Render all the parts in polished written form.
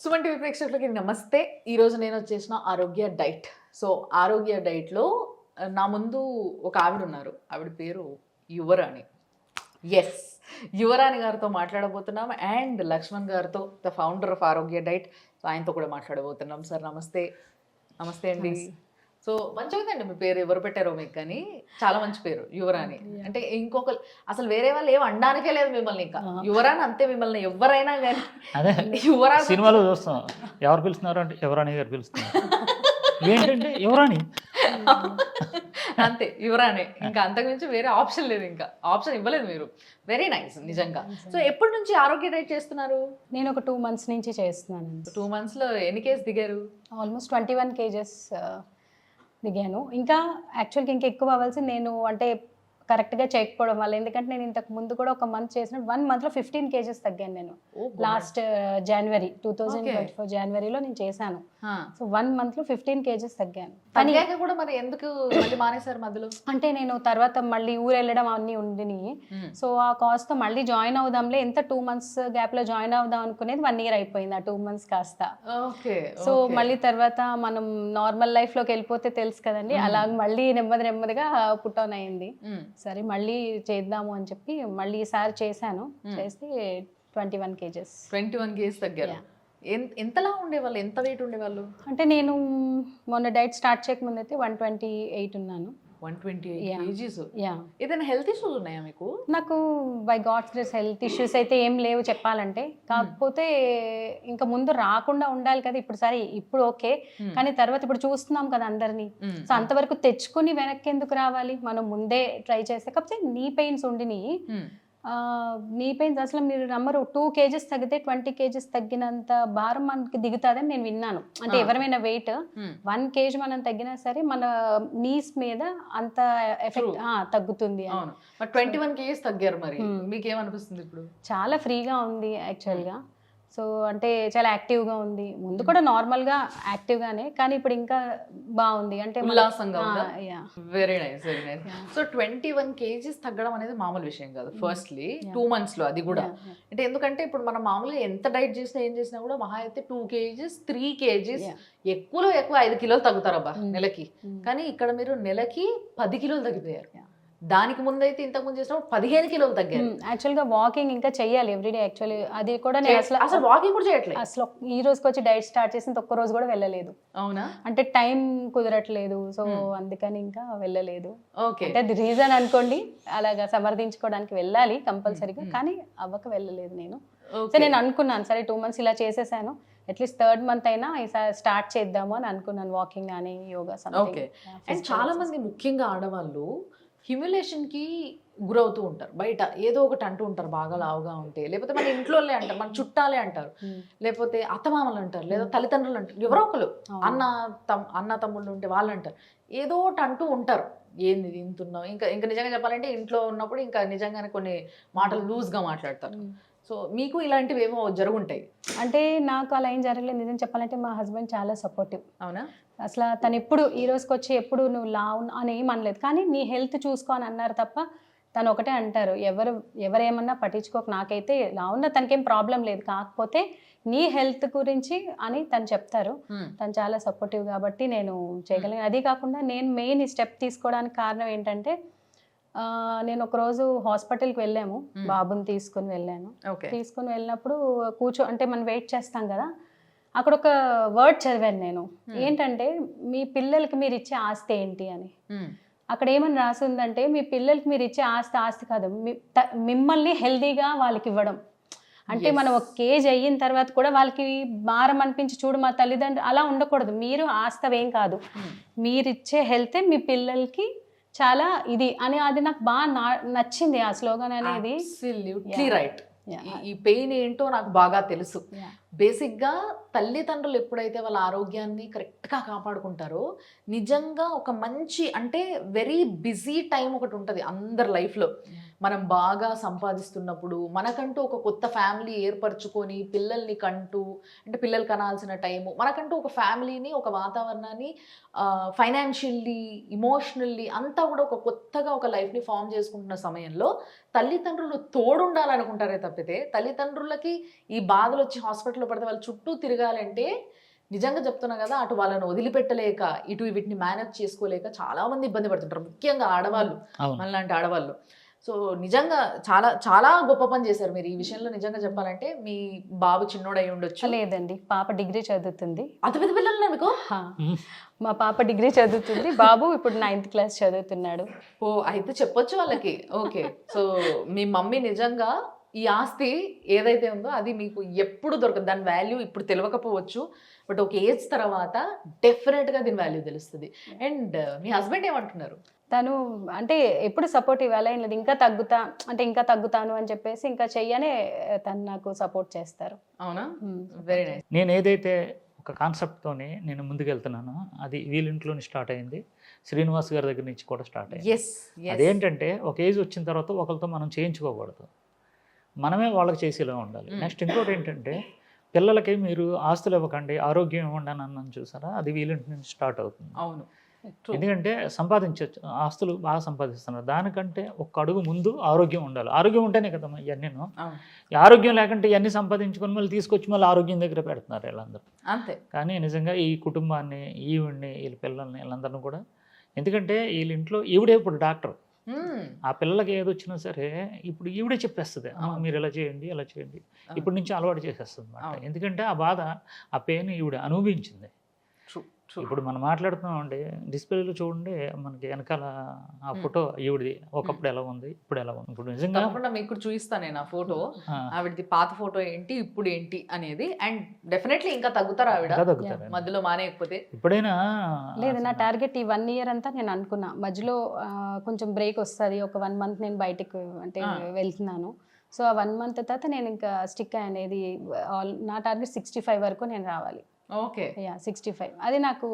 Suman TV ప్రేక్షకులకి నమస్తే. ఈరోజు నేను వచ్చేసిన ఆరోగ్య డైట్. సో ఆరోగ్య డైట్లో నా ముందు ఒక ఆవిడ ఉన్నారు. ఆవిడ పేరు యువరాణి. ఎస్, యువరాణి గారితో మాట్లాడబోతున్నాం. అండ్ లక్ష్మణ్ గారితో, ద ఫౌండర్ ఆఫ్ ఆరోగ్య డైట్, ఆయనతో కూడా మాట్లాడబోతున్నాం. సార్ నమస్తే. నమస్తే అండి. సో మంచిదండి మీ పేరు, ఎవరు పెట్టారో మీకు, కానీ చాలా మంచి పేరు యువరాణి. అంటే ఇంకొక అసలు వేరే వాళ్ళు ఏం అనడానికే లేదు మిమ్మల్ని. ఇంకా యువరాణి అంతే, మిమ్మల్ని ఎవరైనా కానీ అదే యువరాణి సినిమాలో చూస్తాం. ఎవరు పిలుస్తున్నారు అంటే యువరాణి గారు పిలుస్తున్నారు. ఏంటంటే యువరాణి అంతే, యువరాణి. ఇంకా అంతకుమించి వేరే ఆప్షన్ లేదు. ఇంకా ఆప్షన్ ఇవ్వలేదు మీరు. వెరీ నైస్ నిజంగా. సో ఎప్పటి నుంచి ఆరోగ్య డైట్ చేస్తున్నారు? నేను ఒక 2 months నుంచి చేస్తున్నాను. 2 months లో ఎన్ని కేజీ దిగారు? ఆల్మోస్ట్ 21 kgs దిగాను. ఇంకా యాక్చువల్గా ఇంకా ఎక్కువ అవ్వాల్సింది, నేను అంటే కరెక్ట్గా చేయకపోవడం వల్ల. ఎందుకంటే నేను ఇంతకు ముందు కూడా ఒక మంత్ చేసిన 1 monthలో 15 kgs తగ్గాను నేను. లాస్ట్ జనవరి 2024 జనవరిలో నేను చేశాను. So 1 monthలో 15 kgs తగ్గాను. తగ్గాక కూడా మరి ఎందుకు మళ్ళీ మానేశారు మధ్యలో? అంటే నేను తర్వాత మళ్ళీ ఊరు వెళ్ళడం అన్నీ ఉండినాయి. సో ఆ కాస్ట్తో మళ్ళీ జాయిన్ అవుదాంలే, ఎంత 2 months గ్యాప్లో జాయిన్ అవుదాం అనుకునేది 1 year అయిపోయింది. ఆ 2 months కాస్త. ఓకే. సో మళ్ళీ తర్వాత మనం నార్మల్ లైఫ్లోకి వెళ్ళిపోతే తెలుసు కదండి, అలా మళ్ళీ నెమ్మదిగా పుట్ ఆన్ అయింది. సరే మళ్ళీ చేద్దాము అని చెప్పి మళ్ళీ ఈసారి చేశాను. చేస్తే 21 kgs. 21 kgs తగ్గారు. ఎంతలా ఉండేవాళ్ళు? ఎంత వెయిట్ ఉండేవాళ్ళు? అంటే నేను మొన్న డైట్ స్టార్ట్ చేయకముందు అయితే 128 ఉన్నాను. 128 kgs. యా. ఏదైనా హెల్త్ ఇష్యూస్ ఉన్నాయా మీకు? నాకు by God's grace health issues అయితే ఏం లేవు చెప్పాలంటే. కాకపోతే ఇంకా ముందు రాకుండా ఉండాలి కదా. ఇప్పుడు ఓకే, కానీ తర్వాత ఇప్పుడు చూస్తున్నాం కదా అందరినీ. సో అంతవరకు తెచ్చుకుని వెనక్కి ఎందుకు రావాలి, మనం ముందే ట్రై చేస్తే. కాకపోతే నీ పెయిన్స్ ఉండినాయి. నీ పెయిన్స్ అసలు మీరు నమ్మరు, 2 kgs తగ్గితే 20 kgs తగ్గినంత భారం మనకి దిగుతుందని నేను విన్నాను. అంటే ఎవరైనా వెయిట్ 1 kg మనం తగ్గినా సరే మన నీస్ మీద అంత ఎఫెక్ట్ తగ్గుతుంది. 21 kgs తగ్గారు. మరి మీకేమనిపిస్తుంది ఇప్పుడు? చాలా ఫ్రీగా ఉంది యాక్చువల్గా. సో అంటే చాలా యాక్టివ్గా ఉంది. ముందు కూడా నార్మల్గా యాక్టివ్గానే, కానీ ఇప్పుడు ఇంకా బాగుంది. అంటే ఉల్లాసంగా ఉందా? Very nice, very nice. So 21 kgs తగ్గడం అనేది మామూలు విషయం కాదు. ఫస్ట్లీ 2 months లో, అది కూడా అంటే ఎందుకంటే ఇప్పుడు మనం మామూలుగా ఎంత డైట్ చేసినా ఏం చేసినా కూడా మహా అయితే 2 kgs 3 kgs, ఎక్కువలో ఎక్కువ 5 కిలోలు తగ్గుతారబ్బా నెలకి. కానీ ఇక్కడ మీరు నెలకి 10 కిలోలు తగ్గిపోయారు. దానికి ముందైతే ఇంతకు ముందు చేసినప్పుడు 15 కిలోలు తగ్గారు. యాక్చువల్గా వాకింగ్ ఇంకా చెయ్యాలి ఎవ్రీడే. యాక్చువల్లీ అది కూడా నేను అసలు వాకింగ్ కూడా చేయట్లేదు. అసలు ఈ రోజుకి వచ్చి డైట్ స్టార్ట్ చేసిన ఒక్క రోజు కూడా వెళ్ళలేదు. అవునా? అంటే టైం కుదరట్లేదు. సో అందుకని ఇంకా వెళ్ళలేదు. ఓకే. అంటే అది రీజన్ అనుకోండి, అలాగా సమర్థించుకోవడానికి వెళ్ళాలి కంపల్సరీగా, కానీ అవ్వక వెళ్ళలేదు నేను. సో నేను అనుకున్నాను సరే 2 months ఇలా చేసేసాను, అట్లీస్ట్ 3rd month అయినా ఈసారి స్టార్ట్ చేద్దాము అని అనుకున్నాను. వాకింగ్ కానీ యోగా సంథింగ్. ఓకే. అండ్ చాలా మంది ముఖ్యంగా ఆడవాళ్ళు హ్యూమిలేషన్కి గురవుతూ ఉంటారు. బయట ఏదో ఒకటి అంటూ ఉంటారు, బాగా లావుగా ఉంటే, లేకపోతే మన ఇంట్లోనే అంటారు, మన చుట్టాలే అంటారు, లేకపోతే అత్తమామలు అంటారు, లేదా తల్లిదండ్రులు అంటారు, ఎవరో ఒకరు అన్న తమ్ముళ్ళు ఉంటే వాళ్ళు అంటారు, ఏదో ఒకటి అంటూ ఉంటారు. ఏంది తింటున్నావు, ఇంకా నిజంగా చెప్పాలంటే ఇంట్లో ఉన్నప్పుడు ఇంకా నిజంగానే కొన్ని మాటలు లూజ్గా మాట్లాడతారు. సో మీకు ఇలాంటివి ఏమో జరుగుంటాయి? అంటే నాకు అలా ఏం జరగలేదు. నిజం చెప్పాలంటే మా హస్బెండ్ చాలా సపోర్టివ్. అవునా? అసలు తను ఎప్పుడు ఈ రోజుకి వచ్చి ఎప్పుడు నువ్వు లావు అని ఏం అనలేదు, కానీ నీ హెల్త్ చూసుకో అని అన్నారు తప్ప. తను ఒకటే అంటారు, ఎవరేమన్నా పట్టించుకోక, నాకైతే లావున్నా తనకేం ప్రాబ్లం లేదు, కాకపోతే నీ హెల్త్ గురించి అని తను చెప్తారు. తను చాలా సపోర్టివ్ కాబట్టి నేను చేయగలిగాను. అది కాకుండా నేను మెయిన్ ఈ స్టెప్ తీసుకోవడానికి కారణం ఏంటంటే, నేను ఒకరోజు హాస్పిటల్కి వెళ్ళాము, బాబుని తీసుకుని వెళ్ళాను. తీసుకుని వెళ్ళినప్పుడు అంటే మనం వెయిట్ చేస్తాం కదా, అక్కడ ఒక వర్డ్ చదివాను నేను. ఏంటంటే, మీ పిల్లలకి మీరు ఇచ్చే ఆస్తి ఏంటి అని. అక్కడ ఏమని రాసి ఉందంటే, మీ పిల్లలకి మీరు ఇచ్చే ఆస్తి కాదు, మిమ్మల్ని హెల్దీగా వాళ్ళకి ఇవ్వడం. అంటే మనం ఒక కేజ్ అయిన తర్వాత కూడా వాళ్ళకి భారం అనిపించి, చూడు మా తల్లిదండ్రులు అలా ఉండకూడదు. మీరు ఆస్తవేం కాదు, మీరిచ్చే హెల్తే మీ పిల్లలకి చాలా ఇది అని. అది నాకు బాగా నచ్చింది ఆ స్లోగన్ అనేది. రైట్. ఈ పెయిన్ ఏంటో నాకు బాగా తెలుసు. బేసిక్గా తల్లిదండ్రులు ఎప్పుడైతే వాళ్ళ ఆరోగ్యాన్ని కరెక్ట్గా కాపాడుకుంటారో, నిజంగా ఒక మంచి, అంటే వెరీ బిజీ టైం ఒకటి ఉంటుంది అందరి లైఫ్లో. మనం బాగా సంపాదిస్తున్నప్పుడు మనకంటూ ఒక కొత్త ఫ్యామిలీ ఏర్పరచుకొని పిల్లల్ని కంటూ, అంటే పిల్లలు కనాల్సిన టైము, మనకంటూ ఒక ఫ్యామిలీని, ఒక వాతావరణాన్ని, ఫైనాన్షియల్లీ, ఇమోషనల్లీ అంతా కూడా ఒక కొత్తగా ఒక లైఫ్ని ఫామ్ చేసుకుంటున్న సమయంలో తల్లిదండ్రులు తోడుండాలనుకుంటారే తప్పితే, తల్లిదండ్రులకి ఈ బాధలు వచ్చి హాస్పిటల్లో పడితే వాళ్ళు చుట్టూ తిరగాలి ఎదగాలంటే నిజంగా చెప్తున్నా కదా, అటు వాళ్ళని వదిలిపెట్టలేక ఇటు వీటిని మేనేజ్ చేసుకోలేక చాలా మంది ఇబ్బంది పడుతుంటారు, ముఖ్యంగా ఆడవాళ్ళు, అవును. మనలాంటి ఆడవాళ్ళు. సో నిజంగా చాలా చాలా గొప్ప పని చేశారు మీరు ఈ విషయంలో. నిజంగా చెప్పాలంటే మీ బాబు చిన్నోడై ఉండొచ్చు. లేదండి, పాప డిగ్రీ చదువుతుంది. అంత పెద్ద పిల్లలు మీకు? హా. మా పాప డిగ్రీ చదువుతుంది, బాబు ఇప్పుడు 9th క్లాస్ చదువుతున్నాడు. ఓ అయితే చెప్పొచ్చు వాళ్ళకి. ఓకే, సో మీ మమ్మీ నిజంగా ఈ ఆస్తి ఏదైతే ఉందో అది మీకు ఎప్పుడు దొరకదు. దాని వాల్యూ ఇప్పుడు తెలియకపోవచ్చు, బట్ ఒక ఏజ్ తర్వాత డెఫినెట్గా దీని వాల్యూ తెలుస్తుంది. అండ్ మీ హస్బెండ్ ఏమంటున్నారు? తను అంటే ఎప్పుడు సపోర్ట్ ఇవ్వాలి ఏం లేదు, ఇంకా తగ్గుతాను అని చెప్పేసి ఇంకా చెయ్యనే తను నాకు సపోర్ట్ చేస్తారు. అవునా? Very nice. నేను ఏదైతే ఒక కాన్సెప్ట్తోనే నేను ముందుకెళ్తున్నానో అది వీళ్ళింట్లోని స్టార్ట్ అయింది, శ్రీనివాస్ గారి దగ్గర నుంచి కూడా స్టార్ట్ అయింది. ఎస్, అదేంటంటే ఒక ఏజ్ వచ్చిన తర్వాత ఒకరితో మనం చేయించుకోకూడదు, మనమే వాళ్ళకి చేసేలా ఉండాలి. నెక్స్ట్ ఇంకోటి ఏంటంటే పిల్లలకి మీరు ఆస్తులు ఇవ్వకండి, ఆరోగ్యం ఇవ్వండి అని అన్నాను చూసారా, అది వీళ్ళింటి నుంచి స్టార్ట్ అవుతుంది. అవును. ఎందుకంటే సంపాదించవచ్చు, ఆస్తులు బాగా సంపాదిస్తున్నారు, దానికంటే ఒక అడుగు ముందు ఆరోగ్యం ఉండాలి. ఆరోగ్యం ఉంటేనే కదమ్మా ఇవన్నీ. ఈ ఆరోగ్యం లేకుంటే ఇవన్నీ సంపాదించుకొని మళ్ళీ తీసుకొచ్చి మళ్ళీ ఆరోగ్యం దగ్గర పెడుతున్నారు వీళ్ళందరూ. అంతే. కానీ నిజంగా ఈ కుటుంబాన్ని, ఈవిడ్ని, వీళ్ళ పిల్లల్ని, వీళ్ళందరినీ కూడా, ఎందుకంటే వీళ్ళ ఇంట్లో ఈవిడే ఇప్పుడు డాక్టర్, ఆ పిల్లలకి ఏది వచ్చినా సరే ఇప్పుడు ఈవిడే చెప్పేస్తుంది, మీరు ఇలా చేయండి ఇలా చేయండి, ఇప్పటి నుంచి అలవాటు చేసేస్తుంది అన్నమాట. ఎందుకంటే ఆ బాధ, ఆ పెయిన్ ఈవిడ అనుభవించింది. ఇప్పుడు మనం మాట్లాడుతున్నామండి, డిస్ప్లేలో చూడండి మనకి వెనకాల ఆ ఫోటో ఈవిడిది, ఒకప్పుడు ఎలా ఉంది ఇప్పుడు ఎలా ఉంది. ఇప్పుడు నిజంగా మీకు చూపిస్తాను నేను ఆ ఫోటో, ఆవిడది పాత ఫోటో ఏంటి ఇప్పుడు ఏంటి అనేది. అండ్ డెఫినెట్లీ ఇంకా తగ్గుతారు ఆవిడ, మధ్యలో మానేయకపోతే. ఇప్పుడైనా లేదు, నా టార్గెట్ ఈ 1 year అంతా నేను అనుకున్నా, మధ్యలో కొంచెం బ్రేక్ వస్తుంది, ఒక 1 month నేను బయటకు అంటే వెళ్తున్నాను. సో ఆ 1 month తర్వాత నేను ఇంకా స్టిక్ అనేది నా టార్గెట్ 65 వరకు నేను రావాలి. ఓకే, 65 అది నాకు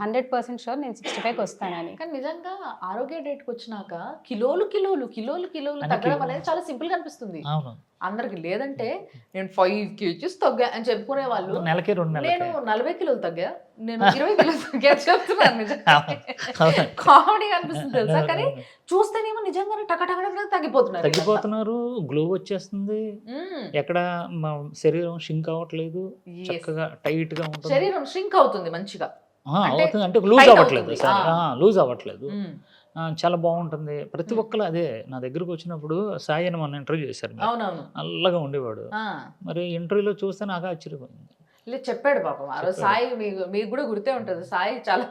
100% షూర్, నేను 65కి వస్తానని. కానీ నిజంగా ఆరోగ్య డేట్కి వచ్చినాక కిలోలు కిలోలు కిలోలు కిలోలు తగ్గడం అనేది చాలా సింపుల్ గా అనిపిస్తుంది అందరికి. లేదంటే నేను 5 kgs తగ్గా అని చెప్పుకునే వాళ్ళు, నెలకి 2 నెలలు నేను 40 కిలోలు తగ్గా, నేను 20 కిలోలు తగ్గా చెప్తున్నాను. నిజంగా కామెడీ అనిపిస్తుంది తెలుసా, కానీ చూస్తేనేమో నిజంగానే టకటక తగ్గిపోతున్నారు, గ్లో వచ్చేస్తుంది, ఎక్కడ శరీరం షింక్ అవ్వట్లేదు, చక్కగా టైట్ గా ఉంటుంది, శరీరం షింక్ అవుతుంది మంచిగా, అంటే లూజ్ అవ్వట్లేదు, చాలా బాగుంటుంది. ప్రతి ఒక్కరు అదే నా దగ్గరకు వచ్చినప్పుడు, సాయి అని మొన్న ఇంటర్వ్యూ చేశారు, నల్లగా ఉండేవాడు, మరి ఇంటర్వ్యూలో చూస్తే నాకు ఆశ్చర్యపోయింది. చెప్పాడు పాపం ఆ రోజు సాయి, మీకు కూడా గుర్తే ఉంటుంది, సాయి చాలా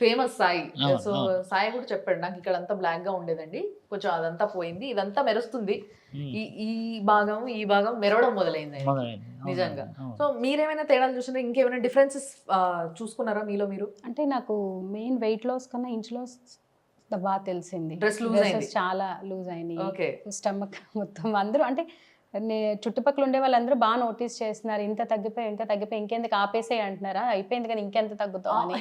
ఫేమస్ సాయి. సో సాయి కూడా చెప్పాడు, నాకు ఇక్కడ అంతా బ్లాక్ గా ఉండేదండి, కొంచెం అదంతా పోయింది, ఇదంతా మెరుస్తుంది, ఈ భాగం మెరవడం మొదలైంది నిజంగా. సో మీరేమైనా తేడాలు చూసినా, ఇంకేమైనా డిఫరెన్సెస్ చూసుకున్నారా మీలో మీరు? అంటే నాకు మెయిన్ వెయిట్ లాస్ కన్నా ఇంచ్ లాస్ బాగా తెలిసింది. డ్రెస్ చాలా లూజ్ అయినాయి, స్టమక్ మొత్తం. అందరూ అంటే చుట్టుపక్కల ఉండే వాళ్ళందరూ బాగా నోటీస్ చేస్తున్నారు, ఇంత తగ్గిపోయి ఇంకెందుకు ఆపేసే అంటున్నారా, అయిపోయింది కానీ ఇంకెంత తగ్గుతావు అని.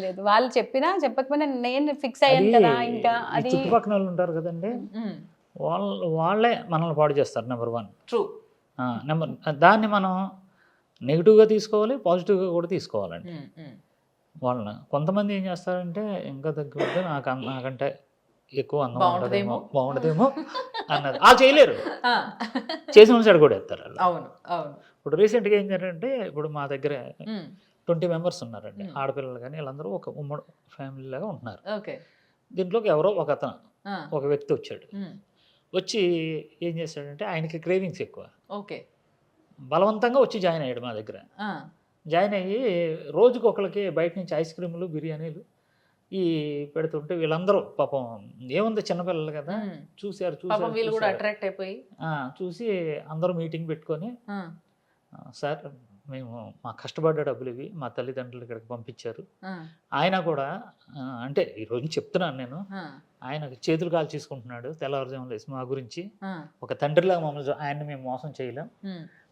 లేదు వాళ్ళు చెప్పినా చెప్పకపోయినా నేను ఫిక్స్ అయ్యాను కదా. ఇంకా అది చుట్టుపక్కల ఉంటారు కదండి, వాళ్ళే మనల్ని పాడు చేస్తారు. నెంబర్ 1 దాన్ని మనం నెగిటివ్గా తీసుకోవాలి, పాజిటివ్గా కూడా తీసుకోవాలండి. వాళ్ళని కొంతమంది ఏం చేస్తారంటే, ఇంకా తగ్గిపోతే నాకంటే ఎక్కువ అందం బాగుంటుందేమో అన్నది వాళ్ళు చేయలేరు, చేసిన వాళ్ళు చెడగొడేస్తారు. ఇప్పుడు రీసెంట్గా ఏం జరిగిందంటే, ఇప్పుడు మా దగ్గర 20 members ఉన్నారండి, ఆడపిల్లలు కానీ వీళ్ళందరూ ఒక ఉమ్మడి ఫ్యామిలీ లాగా ఉంటున్నారు. దీంట్లోకి ఎవరో ఒక వ్యక్తి వచ్చాడు, వచ్చి ఏం చేశాడంటే, ఆయనకి క్రేవింగ్స్ ఎక్కువ, బలవంతంగా వచ్చి జాయిన్ అయ్యాడు మా దగ్గర. జాయిన్ అయ్యి రోజుకి ఒకరికి బయట నుంచి ఐస్ క్రీములు, బిర్యానీలు ఈ పెడుతుంటే, వీళ్ళందరూ పాపం ఏముంది చిన్నపిల్లలు కదా, చూసి అందరూ మీటింగ్ పెట్టుకొని, సార్ మేము మా కష్టపడ్డ డబ్బులు ఇవి, మా తల్లిదండ్రులు ఇక్కడికి పంపించారు, ఆయన కూడా అంటే ఈరోజు చెప్తున్నాను నేను, ఆయన చేతులు కాలు చేసుకుంటున్నాడు తెల్లవారుజామున లేసి మా గురించి, ఒక తండ్రిలాగా మమ్మల్ని ఆయన్ని మేము మోసం చేయలేం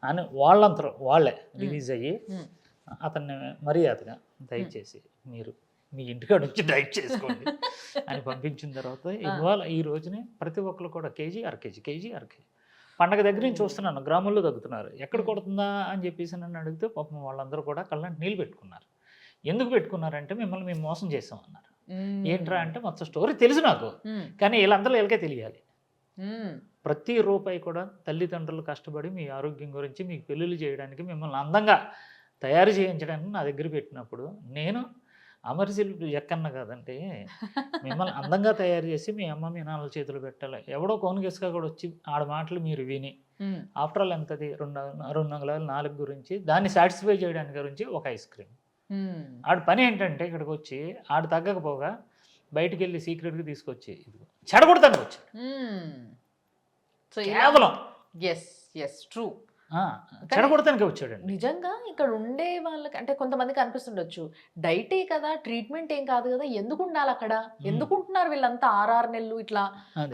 అని వాళ్ళే రిలీజ్ అయ్యి, అతన్ని మర్యాదగా దయచేసి మీరు మీ ఇంటికాడ నుంచి డైట్ చేసుకోండి అని పంపించిన తర్వాత, ఇవాళ ఈ రోజునే ప్రతి ఒక్కరు కూడా కేజీ అర కేజీ పండగ దగ్గర నుంచి చూస్తున్నాను, గ్రామంలో తగ్గుతున్నారు. ఎక్కడ కొడుతుందా అని చెప్పేసి నన్ను అడిగితే, పాపం వాళ్ళందరూ కూడా కళ్ళంటి నీళ్ళు పెట్టుకున్నారు. ఎందుకు పెట్టుకున్నారంటే, మిమ్మల్ని మేము మోసం చేసామన్నారు. ఏంట్రా అంటే, మొత్తం స్టోరీ తెలుసు నాకు, కానీ వీళ్ళకే తెలియాలి. ప్రతి రూపాయి కూడా తల్లిదండ్రులు కష్టపడి మీ ఆరోగ్యం గురించి మీకు పెళ్ళిళ్ళు చేయడానికి మిమ్మల్ని అందంగా తయారు చేయించడానికి నా దగ్గర పెట్టినప్పుడు నేను అమరశిల్పి ఎక్కన్న కాదంటే మిమ్మల్ని అందంగా తయారు చేసి మీ అమ్మ మీ నాన్నల చేతులు పెట్టాలి. ఎవడో కోనుగెస్గా కూడా వచ్చి ఆడ మాటలు మీరు విని ఆఫ్టర్ ఆల్ ఎంతది 2 అంగుళాలు 4 గురించి దాన్ని సాటిస్ఫై చేయడానికి గురించి ఒక ఐస్ క్రీమ్. ఆడ పని ఏంటంటే ఇక్కడికి వచ్చి ఆడ తగ్గకపోగా బయటికి వెళ్ళి సీక్రెట్గా తీసుకొచ్చి చెడగొడతాను వచ్చి కేవలం ట్రూ చెడగొడతానికి వచ్చాడండి. నిజంగా ఇక్కడ ఉండే వాళ్ళకి అంటే కొంతమందికి అనిపిస్తుండొచ్చు డైటే కదా ట్రీట్మెంట్ ఏం కాదు కదా ఎందుకు ఉండాలి అక్కడ, ఎందుకు ఉంటున్నారు వీళ్ళంతా 6 నెలలు ఇట్లా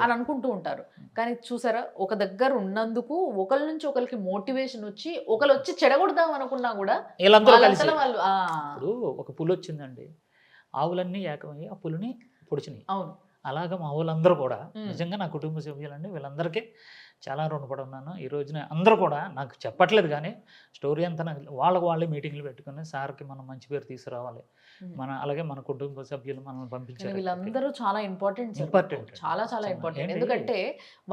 అని అనుకుంటూ ఉంటారు. కానీ చూసారా ఒక దగ్గర ఉన్నందుకు ఒకరి నుంచి ఒకరికి మోటివేషన్ వచ్చి ఒకరు వచ్చి చెడగొడదాం అనుకున్నా కూడా వాళ్ళు ఇప్పుడు ఒక పులి వచ్చిందండి, ఆవులన్నీ ఏకమయ్యి ఆ పులిని పొడిచినాయి. అవును, అలాగా మా వాళ్ళందరూ కూడా నిజంగా నా కుటుంబ సభ్యులండి వీళ్ళందరికీ చాలా రుణపడి ఉన్నాను. ఈ రోజున అందరూ కూడా నాకు చెప్పట్లేదు కానీ స్టోరీ అంతా నాకు వాళ్ళే మీటింగ్లు పెట్టుకుని సార్కి మనం మంచి పేరు తీసుకురావాలి, అలాగే మన కుటుంబ సభ్యులు మనం పంపించారు. వీళ్ళందరూ చాలా ఇంపార్టెంట్, చాలా చాలా ఇంపార్టెంట్. ఎందుకంటే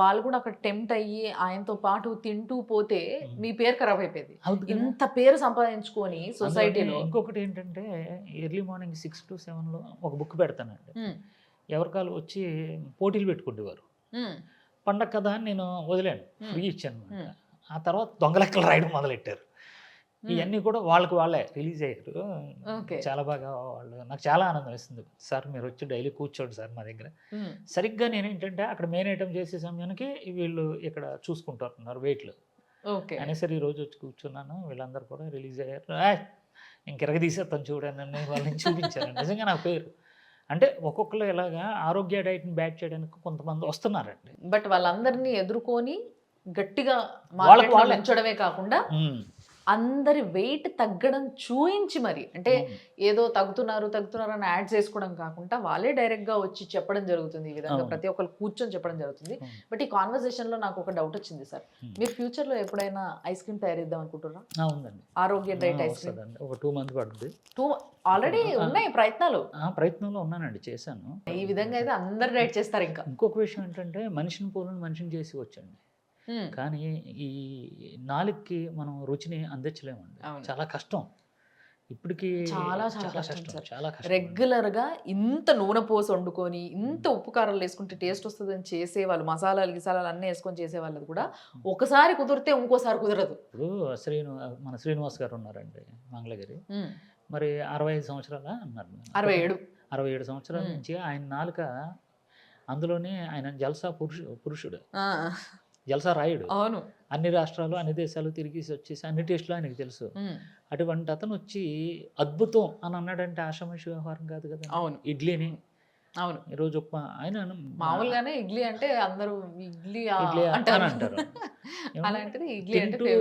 వాళ్ళు కూడా అక్కడ టెంప్ట్ అయ్యి ఆయనతో పాటు తింటూ పోతే మీ పేరు ఖరాబ్ అయిపోయింది. ఇంత పేరు సంపాదించుకొని సొసైటీలో. ఇంకొకటి ఏంటంటే ఎర్లీ మార్నింగ్ 6 to 7 ఒక బుక్ పెడతానండి. ఎవరికాలు వచ్చి పోటీలు పెట్టుకుంటేవారు. పండగ కదా అని నేను వదిలేను, ఫ్రీ ఇచ్చాను అనమాట. ఆ తర్వాత దొంగలెక్కలు రాయడం మొదలెట్టారు. ఇవన్నీ కూడా వాళ్ళే రిలీజ్ అయ్యారు. చాలా బాగా నాకు చాలా ఆనందం వేస్తుంది. సార్ మీరు వచ్చి డైలీ కూర్చోండి సార్ మా దగ్గర. సరిగ్గా నేనేంటంటే అక్కడ మెయిన్ ఐటమ్ చేసే సమయానికి వీళ్ళు ఇక్కడ చూసుకుంటున్నారు వెయిట్లు అనేసరి ఈ రోజు వచ్చి కూర్చున్నాను. వీళ్ళందరూ కూడా రిలీజ్ అయ్యారు. ఇంకెరగ తీసేస్తాను చూడండి వాళ్ళని చూపించారు. నిజంగా నా పేరు అంటే ఒక్కొక్కరు ఇలాగా ఆరోగ్య డైట్ని బ్యాట్ చేయడానికి కొంతమంది వస్తున్నారండి. బట్ వాళ్ళందరినీ ఎదుర్కొని గట్టిగా ఉంచడమే కాకుండా అందరి వెయిట్ తగ్గడం చూయించి మరి అంటే ఏదో తగ్గుతున్నారు అని యాడ్ చేసుకోవడం కాకుండా వాళ్ళే డైరెక్ట్గా వచ్చి చెప్పడం జరుగుతుంది. ఈ విధంగా ప్రతి ఒక్కరు కూర్చొని చెప్పడం జరుగుతుంది. బట్ ఈ కాన్వర్సేషన్లో నాకు ఒక డౌట్ వచ్చింది సార్, మీరు ఫ్యూచర్లో ఎప్పుడైనా ఐస్ క్రీమ్ తయారు చేద్దాం అనుకుంటున్నారా? ఉందండి, ఆరోగ్య డైట్ ఐస్ క్రీమ్. ఒక 2 months పడుతుంది. ఆల్రెడీ ఉన్నాయి ప్రయత్నంలో ఉన్నానండి, చేశాను. ఈ విధంగా అయితే అందరు డైట్ చేస్తారు. ఇంకా ఇంకొక విషయం ఏంటంటే మనిషిని పోలని మనిషిని చేసి వచ్చండి, కానీ ఈ నాలుగుకి మనం రుచిని అందించలేమండి. చాలా కష్టం ఇప్పటికి, చాలా రెగ్యులర్ గా ఇంత నూనె పోసి వండుకొని ఇంత ఉప్పు కారాలు వేసుకుంటే టేస్ట్ వస్తుందని చేసేవాళ్ళు, మసాలాలు అన్నీ వేసుకొని చేసేవాళ్ళు కూడా ఒకసారి కుదిరితే ఇంకోసారి కుదరదు. ఇప్పుడు మన శ్రీనివాస్ గారు ఉన్నారండి మంగళగిరి, మరి 65 సంవత్సరాల అన్నారు, 67 సంవత్సరాల నుంచి ఆయన నాలుక అందులోనే ఆయన జల్సా పురుషుడు, జల్సా రాయుడు. అవును, అన్ని రాష్ట్రాలు అన్ని దేశాలు తిరిగి వచ్చేసి అన్ని టేస్టులు ఆయనకు తెలుసు. అటువంటి అతను వచ్చి అద్భుతం అని అన్నాడంటే ఆషామాషి వ్యవహారం కాదు కదా. అవును, ఇడ్లీని అవును ఈరోజు ఉప్మా ఆయన మామూలుగానే ఇడ్లీ అంటే అందరూ ఇడ్లీ అని అంటారు. అలాంటిది ఇడ్లీ అంటే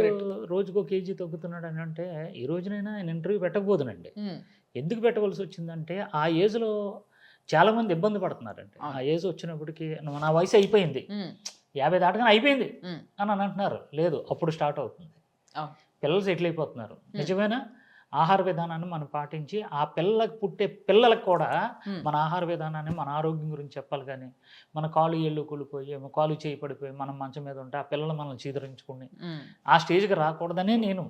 రోజుకో కేజీ తగ్గుతున్నాడు అని అంటే ఈ రోజునైనా ఆయన ఇంటర్వ్యూ పెట్టకపోదునండి. ఎందుకు పెట్టవలసి వచ్చిందంటే ఆ ఏజ్లో చాలా మంది ఇబ్బంది పడుతున్నారండి. ఆ ఏజ్ వచ్చినప్పటికీ నా వయసు అయిపోయింది, 50 దాటగానే అయిపోయింది అని అంటున్నారు. లేదు, అప్పుడు స్టార్ట్ అవుతుంది. పిల్లలు సెటిల్ అయిపోతున్నారు. నిజమైన ఆహార విధానాన్ని మనం పాటించి ఆ పుట్టే పిల్లలకు కూడా మన ఆహార విధానాన్ని మన ఆరోగ్యం గురించి చెప్పాలి. కానీ మన కాలు ఏళ్ళు కూలిపోయి కాలు చేయి పడిపోయి మనం మంచం మీద ఉంటే ఆ పిల్లలు మనల్ని చీదరించుకుని ఆ స్టేజ్కి రాకూడదనే నేను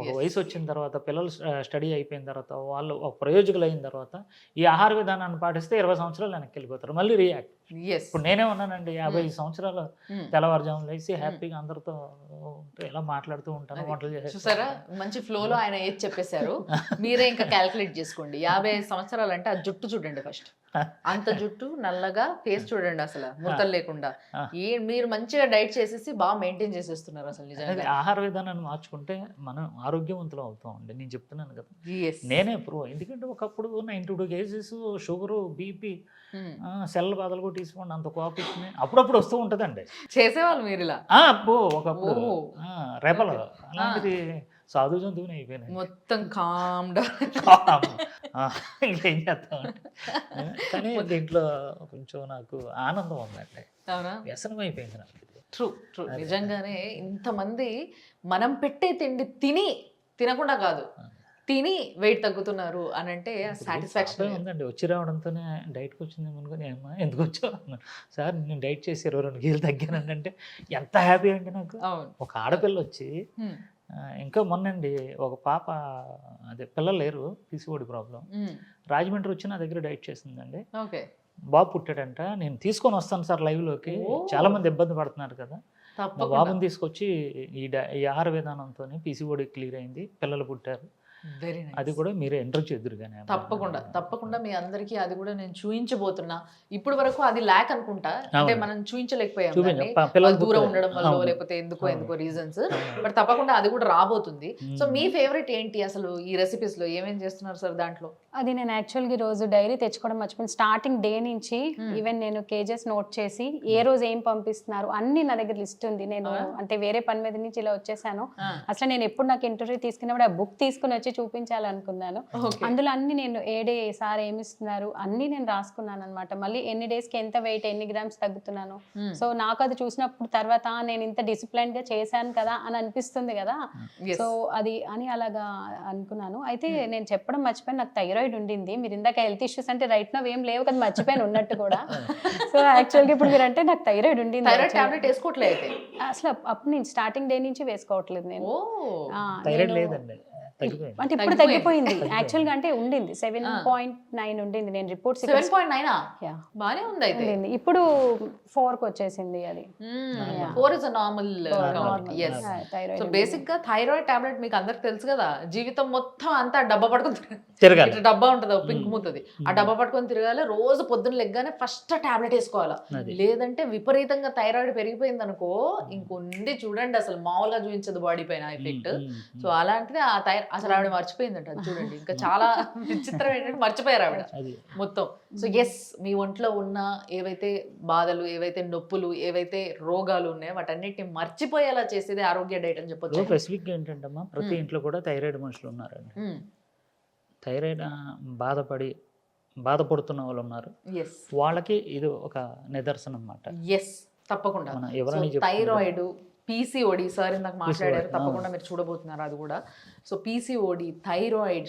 ఒక వయసు వచ్చిన తర్వాత పిల్లలు స్టడీ అయిపోయిన తర్వాత వాళ్ళు ఒక ప్రయోజకులు అయిన తర్వాత ఈ ఆహార విధానాన్ని పాటిస్తే 20 సంవత్సరాలు వెనక్కి వెళ్ళిపోతారు, మళ్ళీ రియాక్ట్. ఇప్పుడు నేనే ఉన్నానండి 55 సంవత్సరాలు, తెల్లవారుజాములు లేసి హ్యాపీగా అందరితో ఇలా మాట్లాడుతూ ఉంటాను, వంటలు చేసి. చూసారా మంచి ఫ్లోలో ఆయన ఏది చెప్పేశారు, మీరే ఇంకా క్యాల్కులేట్ చేసుకోండి. 55 సంవత్సరాలు అంటే ఆ జుట్టు చూడండి, ఫస్ట్ అంత జుట్టు నల్లగా, ఫేస్ చూడండి అసలు ముడతలు లేకుండా. మీరు మంచిగా డైట్ చేసేసి బాగా మెయింటైన్ చేసేస్తున్నారు. అసలు నిజంగా ఆహార విధానాన్ని మార్చుకుంటే మనం ఆరోగ్యవంతులు అవుతాం అండి. నేను చెప్తున్నాను కదా, నేనే ప్రూవ్. ఎందుకంటే ఒకప్పుడు 92 kgs షుగరు, బీపీ, సెల్ బాధలు కూడా తీసుకోండి, అంత కోపిస్తుంది అప్పుడప్పుడు వస్తూ ఉంటుందండి. చేసేవాళ్ళు మీరు ఇలా? అబ్బో ఒకప్పుడు రేపలు అలాంటిది సాధు జంతువుని అయిపోయినాయి మొత్తం కామ్ ఇంకేం చేస్తామంటే. కానీ దీంట్లో కొంచెం నాకు ఆనందం ఉందండి, వ్యసనం అయిపోయింది నాకు. ట్రూ. నిజంగానే ఇంతమంది మనం పెట్టే తిండి తినకుండా కాదు, తిని వెయిట్ తగ్గుతున్నారు అని అంటే సాటిస్ఫాక్షన్ ఉందండి. వచ్చి రావడంతోనే డైట్కి వచ్చిందేమో అనుకుని ఏమ్మా ఎందుకు వచ్చావు అన్నాను. సార్ నేను డైట్ చేసి 22 కేజీలు తగ్గానండి అంటే ఎంత హ్యాపీ అండి నాకు. ఒక ఆడపిల్ల వచ్చి ఇంకా మొన్నండి ఒక పాప అదే పిల్లలు లేరు పీసీఓడి ప్రాబ్లం రాజమండ్రి వచ్చి నా దగ్గర డైట్ చేసిందండి. ఓకే బాబు పుట్టాడంట. నేను తీసుకొని వస్తాను సార్ లైవ్లోకి, చాలా మంది ఇబ్బంది పడుతున్నారు కదా, మా బాబుని తీసుకొచ్చి ఈ ఆహార విధానంతో పీసీఓడి క్లియర్ అయింది, పిల్లలు పుట్టారు. Very nice. అది కూడా మీరే ఎంటర్ చేద్దరు కానీ. తప్పకుండా మీ అందరికీ అది కూడా నేను చూయించబోతున్నా. ఇప్పుడు వరకు అది ల్యాక్ అనుకుంటా, అంటే మనం చూయించలేకపోయాం దూరం ఉండడం వల్ల లేకపోతే ఎందుకో రీజన్స్, బట్ తప్పకుండా అది కూడా రాబోతుంది. సో మీ ఫేవరెట్ ఏంటి అసలు ఈ రెసిపీస్ లో ఏమేం చేస్తున్నారు సార్ దాంట్లో? అది నేను యాక్చువల్గా ఈ రోజు డైరీ తెచ్చుకోవడం మర్చిపోయింది. స్టార్టింగ్ డే నుంచి ఈవెన్ నేను కేజెస్ నోట్ చేసి ఏ రోజు ఏం పంపిస్తున్నారు అన్ని నా దగ్గర లిస్ట్ ఉంది. నేను అంటే వేరే పని మీద నుంచి ఇలా వచ్చేసాను. అసలు నేను ఎప్పుడు నాకు ఇంటర్వ్యూ తీసుకున్నప్పుడు ఆ బుక్ తీసుకుని వచ్చి చూపించాలనుకున్నాను. అందులో అన్ని నేను ఏ డే సార్ ఏమిస్తున్నారు అన్ని నేను రాసుకున్నాను అనమాట. మళ్ళీ ఎన్ని డేస్ కి ఎంత వెయిట్, ఎన్ని గ్రామ్స్ తగ్గుతున్నాను. సో నాకు అది చూసినప్పుడు తర్వాత నేను ఇంత డిసిప్లైన్ గా చేశాను కదా అని అనిపిస్తుంది కదా. సో అది అని అలాగా అనుకున్నాను. అయితే నేను చెప్పడం మర్చిపోయాను, నాకు థైరాయిడ్ ఉండింది. మీరు ఇందాక హెల్త్ ఇష్యూస్ అంటే రైట్ నో ఏం లేవు కదా, మర్చిపోయాను ఉన్నట్టు కూడా. సో యాక్చువల్గా ఇప్పుడు మీరు అంటే నాకు థైరాయిడ్ ఉండింది. అసలు అప్పుడు నేను స్టార్టింగ్ డే నుంచి వేసుకోవట్లేదు నేను. అంటే ఇప్పుడు తగ్గిపోయింది యాక్చువల్గా. అంటే ఉండింది 7.9 ఉండింది. నేను రిపోర్ట్ 7.9 బానే ఉంది అయితే. ఇప్పుడు 4కి వచ్చేసింది. అది 4 is a normal. So basic గా థైరాయిడ్ టాబ్లెట్ మీకు అందరికి తెలుసు కదా, జీవితం మొత్తం అంతా డబ్బా పట్టుకుని తిరగాలి. డబ్బా ఉంటుంది పింక్ మూతుంది, ఆ డబ్బా పట్టుకొని తిరగాలి. రోజు పొద్దున్న లెగ్గానే ఫస్ట్ టాబ్లెట్ వేసుకోవాలా, లేదంటే విపరీతంగా థైరాయిడ్ పెరిగిపోయింది అనుకో ఇంకొంది చూడండి అసలు మామూలుగా చూపించదు బాడీ పైన ఎఫెక్ట్. సో అలాంటిది ఆ అసలు ఆవిడ మర్చిపోయిందంట. అది చూడండి, ఇంకా చాలా విచిత్రం ఏంటంటే మర్చిపోయారు ఆవిడ మొత్తం. సో ఎస్, మీ ఒంట్లో ఉన్న ఏవైతే బాధలు, ఏవైతే నొప్పులు, ఏవైతే రోగాలు ఉన్నాయో వాటన్నిటిని మర్చిపోయేలా చేసేది ఆరోగ్య డైట్ అని చెప్పొచ్చు. స్పెసిఫిక్ గా ఏంటంటే ప్రతి ఇంట్లో కూడా థైరాయిడ్ మనుషులు ఉన్నారండి. థైరాయిడ్ బాధపడుతున్న వాళ్ళు ఉన్నారు, వాళ్ళకి ఇది ఒక నిదర్శనం అన్నమాట. ఎస్ తప్పకుండా. థైరాయిడ్, పీసీఓడి సార్ ఇందాక మాట్లాడారు, తప్పకుండా మీరు చూడబోతున్నారు అది కూడా. సో పీసీఓడి, థైరాయిడ్,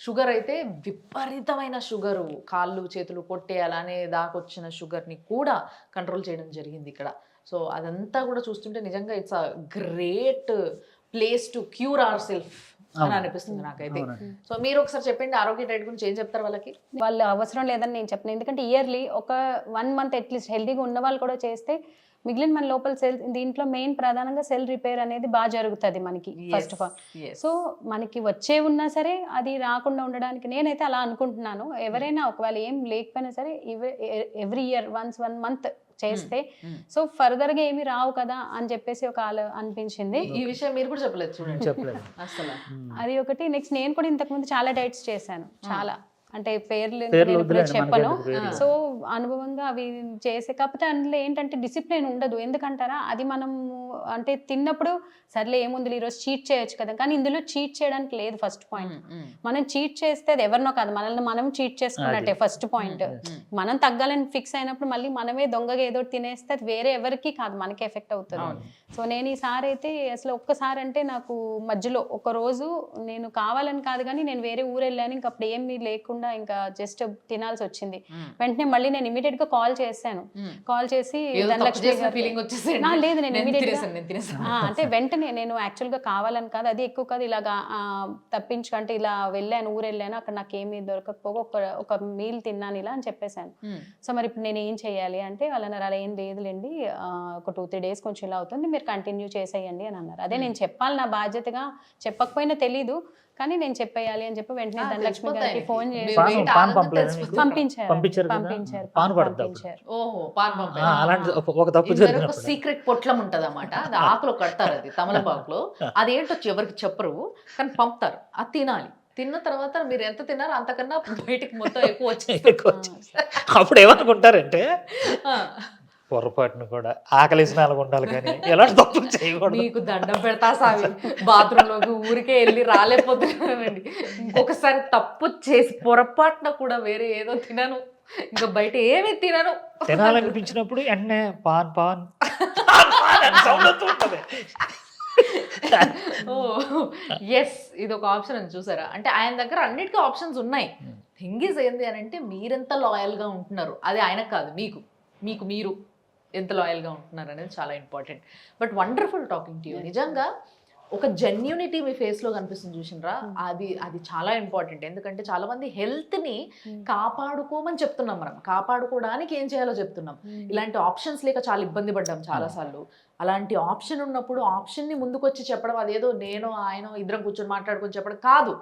షుగర్ అయితే విపరీతమైన షుగరు, కాళ్ళు చేతులు కొట్టేయాలనే దాకొచ్చిన షుగర్ని కూడా కంట్రోల్ చేయడం జరిగింది ఇక్కడ. సో అదంతా కూడా చూస్తుంటే నిజంగా it's a great place to cure our self అని అనిపిస్తుంది నాకైతే. సో మీరు ఒకసారి చెప్పండి ఆరోగ్య డైట్ గురించి ఏం చెప్తారు వాళ్ళకి? వాళ్ళు అవసరం లేదని నేను చెప్పను, ఎందుకంటే ఇయర్లీ ఒక 1 మంత్ అట్లీస్ట్ హెల్తీగా ఉన్న వాళ్ళు కూడా చేస్తే మిగిలిన మన లోపల సెల్, దీంట్లో మెయిన్ ప్రధానంగా సెల్ రిపేర్ అనేది బాగా జరుగుతుంది మనకి ఫస్ట్ ఆఫ్ ఆల్. సో మనకి వచ్చే ఉన్నా సరే అది రాకుండా ఉండడానికి నేనైతే అలా అనుకుంటున్నాను. ఎవరైనా ఒకవేళ ఏం లేకపోయినా సరే ఎవ్రీ ఇయర్ 1 మంత్ చేస్తే సో ఫర్దర్ గా ఏమి రావు కదా అని చెప్పేసి ఒక అనిపించింది. ఈ విషయం మీరు కూడా చెప్పలేదు చూడండి అసలు. అది ఒకటి. నెక్స్ట్ నేను కూడా ఇంతకు ముందు చాలా డైట్స్ చేశాను, చాలా అంటే పేర్లు చెప్పను. సో అనుభవంగా అవి చేసే, కాకపోతే అందులో ఏంటంటే డిసిప్లిన్ ఉండదు. ఎందుకంటారా, అది మనం అంటే తిన్నప్పుడు సర్లే ఏముంది ఈరోజు చీట్ చేయొచ్చు కదా, కానీ ఇందులో చీట్ చేయడానికి లేదు. ఫస్ట్ పాయింట్, మనం చీట్ చేస్తే అది ఎవరినో కాదు మనల్ని మనం చీట్ చేసుకున్నట్టే ఫస్ట్ పాయింట్. మనం తగ్గాలని ఫిక్స్ అయినప్పుడు మళ్ళీ మనమే దొంగగా ఏదో తినేస్తే అది వేరే ఎవరికి కాదు, మనకే ఎఫెక్ట్ అవుతుంది. సో నేను ఈసారి అయితే అసలు ఒక్కసారి అంటే నాకు మధ్యలో ఒక రోజు నేను కావాలని కాదు కానీ నేను వేరే ఊరు వెళ్ళాను, ఇంకా అప్పుడు ఏమీ లేకుండా ఇంకా జస్ట్ తినాల్సి వచ్చింది. వెంటనే మళ్ళీ నేను ఇమీడియట్ గా కాల్ చేశాను. కాల్ చేసి ధనలక్ష్మి లేదు నేను ఇమీడియట్ గా అంటే వెంటనే నేను యాక్చువల్ గా కావాలని కాదు, అది ఎక్కువ కాదు, ఇలాగా తప్పించుకంటే ఇలా వెళ్ళాను, ఊరు వెళ్ళాను, అక్కడ నాకు ఏమీ దొరకకపోగా ఒక మీల్ తిన్నాను ఇలా అని చెప్పేశాను. సో మరి ఇప్పుడు నేను ఏం చెయ్యాలి అంటే వాళ్ళని అలా ఏం లేదులేండి, ఒక 2-3 డేస్ కొంచెం ఇలా అవుతుంది, మీరు కంటిన్యూ చేసేయండి అని అన్నారు. అదే నేను చెప్పాలి, నా బాధ్యతగా, చెప్పకపోయినా తెలీదు కానీ నేను చెప్పేయాలి అని చెప్పి వెంటనే ధనలక్ష్మి గారికి ఫోన్ చేసి సీక్రెట్ పొట్లం ఉంటది అన్నమాట, అది ఆకులో కడతారు, అది తమలపాకులో, అదేంటో ఎవరికి చెప్పరు కానీ పంపుతారు, అది తినాలి. తిన్న తర్వాత మీరు ఎంత తిన్నారో అంతకన్నా బయటికి మొత్తం ఎక్కువ వచ్చి అప్పుడు ఏమనుకుంటారంటే పొరపాటును కూడా ఆకలిసిన ఉండాలి కానీ ఎలాంటి తప్పులు చేయకూడదు. మీకు దండం పెడతా సామి, బాత్రూమ్ లోకి ఊరికే వెళ్ళి రాలేకపోతున్నానండి, ఇంకొకసారి తప్పు చేసి పొరపాటున కూడా వేరే ఏదో తినను, ఇంకా బయట ఏమి తినను, తినాలనిపించినప్పుడు ఎన్నే పాన్ పాన్ సౌండ్ వస్తూ ఉంటది. ఓ ఎస్, ఇది ఒక ఆప్షన్ అని చూసారా? అంటే ఆయన దగ్గర అన్నిటికీ ఆప్షన్స్ ఉన్నాయి. థింగ్ ఈజ్ ఏంది అని అంటే మీరెంత లాయల్గా ఉంటున్నారు, అది ఆయనకు కాదు, మీకు మీకు మీరు ఎంత లాయల్గా ఉంటున్నారు అనేది చాలా important. But wonderful talking to you. నిజంగా ఒక జెన్యూనిటీ మీ ఫేస్లో కనిపిస్తుంది చూసినరా, అది అది చాలా ఇంపార్టెంట్. ఎందుకంటే చాలా మంది హెల్త్ని కాపాడుకోమని చెప్తున్నాం, మనం కాపాడుకోవడానికి ఏం చేయాలో చెప్తున్నాం. ఇలాంటి ఆప్షన్స్ లేక చాలా ఇబ్బంది పడ్డాం చాలాసార్లు. అలాంటి ఆప్షన్ ఉన్నప్పుడు ఆప్షన్ని ముందుకొచ్చి చెప్పడం, అదేదో నేను ఆయన ఇద్దరం కూర్చొని మాట్లాడుకొని చెప్పడం కాదు.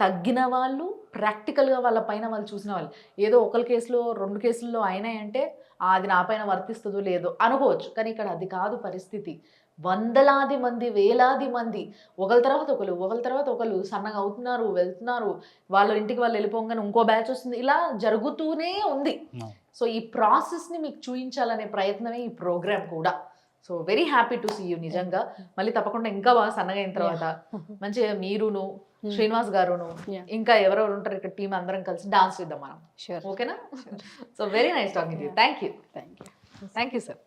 తగ్గిన వాళ్ళు ప్రాక్టికల్గా వాళ్ళ పైన వాళ్ళు చూసిన వాళ్ళు, ఏదో ఒకరి కేసులో 2 కేసుల్లో అయినాయంటే అది నా పైన వర్తిస్తుందో లేదో అనుకోవచ్చు, కానీ ఇక్కడ అది కాదు పరిస్థితి. వందలాది మంది, వేలాది మంది ఒకరి తర్వాత ఒకరు సన్నగా అవుతున్నారు, వెళ్తున్నారు, వాళ్ళ ఇంటికి వాళ్ళు వెళ్ళిపోగానే ఇంకో బ్యాచ్ వస్తుంది, ఇలా జరుగుతూనే ఉంది. సో ఈ ప్రాసెస్ని మీకు చూపించాలనే ప్రయత్నమే ఈ ప్రోగ్రామ్ కూడా. So very happy to see you. నిజంగా మళ్ళీ తప్పకుండా ఇంకా బాగా సన్నగా అయిన తర్వాత మంచిగా మీరును, శ్రీనివాస్ గారును, ఇంకా ఎవరెవరు ఉంటారు ఇక్కడ టీం అందరం కలిసి డాన్స్ చేద్దాం మనం. ఓకేనా? So very nice talking to you. Thank you sir.